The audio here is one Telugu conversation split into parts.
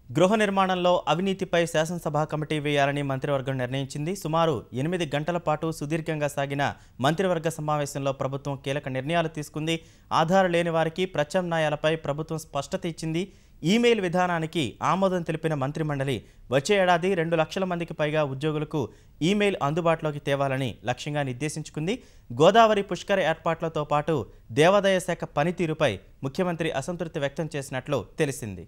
గృహ నిర్మాణంలో అవినీతిపై శాసనసభ కమిటీ వేయాలని మంత్రివర్గం నిర్ణయించింది. సుమారు 8 గంటల పాటు సుదీర్ఘంగా సాగిన మంత్రివర్గ సమావేశంలో ప్రభుత్వం కీలక నిర్ణయాలు తీసుకుంది. ఆధారం లేని వారికి ప్రత్యామ్నాయాలపై ప్రభుత్వం స్పష్టత ఇచ్చింది. ఈమెయిల్ విధానానికి ఆమోదం తెలిపిన మంత్రిమండలి వచ్చే ఏడాది 2 లక్షల మందికి పైగా ఉద్యోగులకు ఈమెయిల్ అందుబాటులోకి తేవాలని లక్ష్యంగా నిర్దేశించుకుంది. గోదావరి పుష్కర ఏర్పాట్లతో పాటు దేవాదాయ శాఖ పనితీరుపై ముఖ్యమంత్రి అసంతృప్తి వ్యక్తం చేసినట్లు తెలిసింది.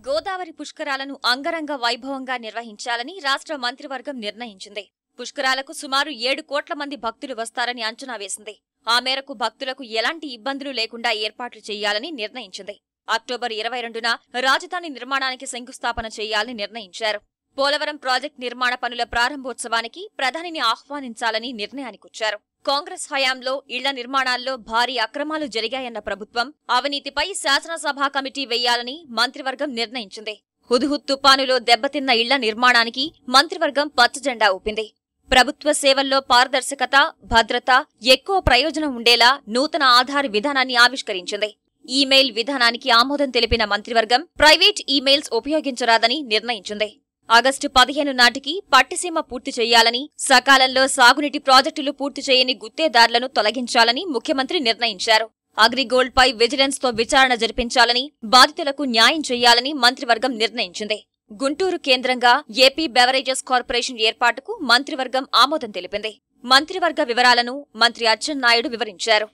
గోదావరి పుష్కరాలను అంగరంగ వైభవంగా నిర్వహించాలని రాష్ట్ర మంత్రివర్గం నిర్ణయించింది. పుష్కరాలకు సుమారు 7 కోట్ల మంది భక్తులు వస్తారని అంచనా వేసింది. ఆ మేరకు భక్తులకు ఎలాంటి ఇబ్బందులు లేకుండా ఏర్పాట్లు చేయాలని నిర్ణయించింది. అక్టోబర్ 22న రాజధాని నిర్మాణానికి శంకుస్థాపన చేయాలని నిర్ణయించారు. పోలవరం ప్రాజెక్టు నిర్మాణ పనుల ప్రారంభోత్సవానికి ప్రధానిని ఆహ్వానించాలని నిర్ణయానికొచ్చారు. కాంగ్రెస్ హయాంలో ఇళ్ల నిర్మాణాల్లో భారీ అక్రమాలు జరిగాయన్న ప్రభుత్వం అవినీతిపై శాసనసభ కమిటీ వేయాలని మంత్రివర్గం నిర్ణయించింది. హుద్హుద్ తుపానులో దెబ్బతిన్న ఇళ్ల నిర్మాణానికి మంత్రివర్గం పచ్చజెండా ఊపింది. ప్రభుత్వ సేవల్లో పారదర్శకత, భద్రత, ఎక్కువ ప్రయోజనం ఉండేలా నూతన ఆధార్ విధానాన్ని ఆవిష్కరించింది. ఈమెయిల్ విధానానికి ఆమోదం తెలిపిన మంత్రివర్గం ప్రైవేట్ ఈమెయిల్స్ ఉపయోగించరాదని నిర్ణయించింది. ఆగస్టు 15 నాటికి పట్టిసీమ పూర్తి చేయాలని, సకాలంలో సాగునీటి ప్రాజెక్టులు పూర్తి చేయని గుత్తేదారులను తొలగించాలని ముఖ్యమంత్రి నిర్ణయించారు. అగ్రిగోల్డ్ పై విజిలెన్స్ తో విచారణ జరిపించాలని, బాధితులకు న్యాయం చేయాలని మంత్రివర్గం నిర్ణయించింది. గుంటూరు కేంద్రంగా ఏపీ బెవరేజెస్ కార్పొరేషన్ ఏర్పాటుకు మంత్రివర్గం ఆమోదం తెలిపింది. మంత్రివర్గ వివరాలను మంత్రి అచ్చెన్నాయుడు వివరించారు.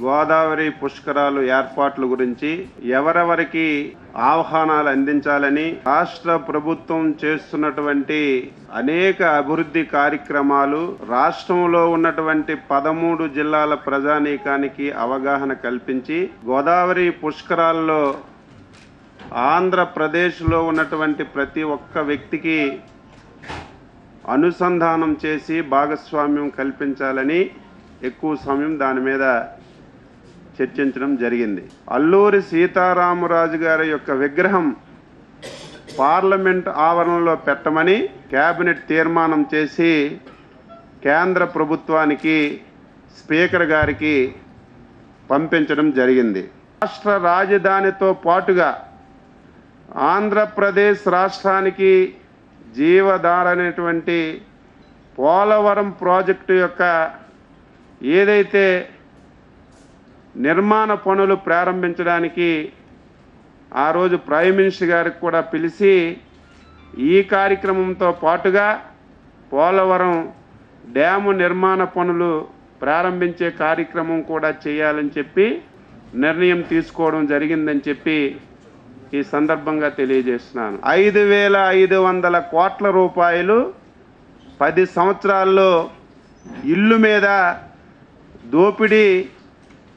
గోదావరి పుష్కరాలు ఏర్పాట్ల గురించి ఎవరెవరికి ఆహ్వానాలు అందించాలని రాష్ట్ర ప్రభుత్వం చేస్తున్నటువంటి అనేక అభివృద్ధి కార్యక్రమాలు రాష్ట్రంలో ఉన్నటువంటి 13 జిల్లాల ప్రజానీకానికి అవగాహన కల్పించి గోదావరి పుష్కరాల్లో ఆంధ్రప్రదేశ్లో ఉన్నటువంటి ప్రతి ఒక్క వ్యక్తికి అనుసంధానం చేసి భాగస్వామ్యం కల్పించాలని ఎక్కువ సమయం దాని మీద చర్చించడం జరిగింది. అల్లూరి సీతారామరాజు గారి యొక్క విగ్రహం పార్లమెంట్ ఆవరణలో పెట్టమని కేబినెట్ తీర్మానం చేసి కేంద్ర ప్రభుత్వానికి స్పీకర్ గారికి పంపించడం జరిగింది. రాష్ట్ర రాజధానితో పాటుగా ఆంధ్రప్రదేశ్ రాష్ట్రానికి జీవధారనేటువంటి పోలవరం ప్రాజెక్టు యొక్క ఏదైతే నిర్మాణ పనులు ప్రారంభించడానికి ఆ రోజు ప్రైమ్ మినిస్టర్ గారికి కూడా పిలిచి ఈ కార్యక్రమంతో పాటుగా పోలవరం డ్యాము నిర్మాణ పనులు ప్రారంభించే కార్యక్రమం కూడా చేయాలని చెప్పి నిర్ణయం తీసుకోవడం జరిగిందని చెప్పి ఈ సందర్భంగా తెలియజేస్తున్నాను. 5,500 కోట్ల రూపాయలు 10 సంవత్సరాల్లో ఇల్లు మీద దోపిడీ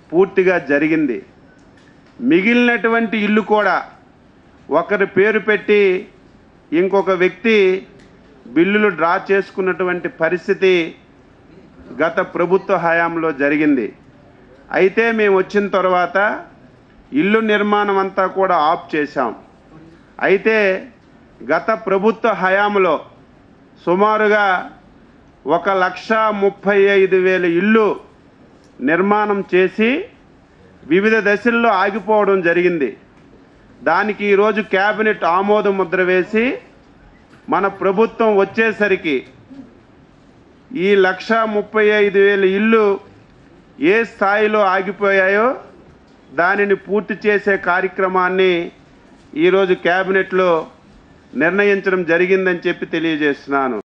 పూర్తిగా జరిగింది. మిగిలినటువంటి ఇల్లు కూడా ఒకరి పేరు పెట్టి ఇంకొక వ్యక్తి బిల్లులు డ్రా చేసుకున్నటువంటి పరిస్థితి గత ప్రభుత్వ హయాంలో జరిగింది. అయితే మేము వచ్చిన తర్వాత ఇల్లు నిర్మాణం అంతా కూడా ఆఫ్ చేశాం. అయితే గత ప్రభుత్వ హయాంలో సుమారుగా 1,35,000 ఇల్లు నిర్మాణం చేసి వివిధ దశల్లో ఆగిపోవడం జరిగింది. దానికి ఈరోజు కేబినెట్ ఆమోద ముద్ర వేసి మన ప్రభుత్వం వచ్చేసరికి ఈ 1,35,000 ఇల్లు ఏ స్థాయిలో ఆగిపోయాయో దానిని పూర్తి చేసే కార్యక్రమాన్ని ఈరోజు కేబినెట్లో నిర్ణయించడం జరిగిందని చెప్పి తెలియజేస్తున్నాను.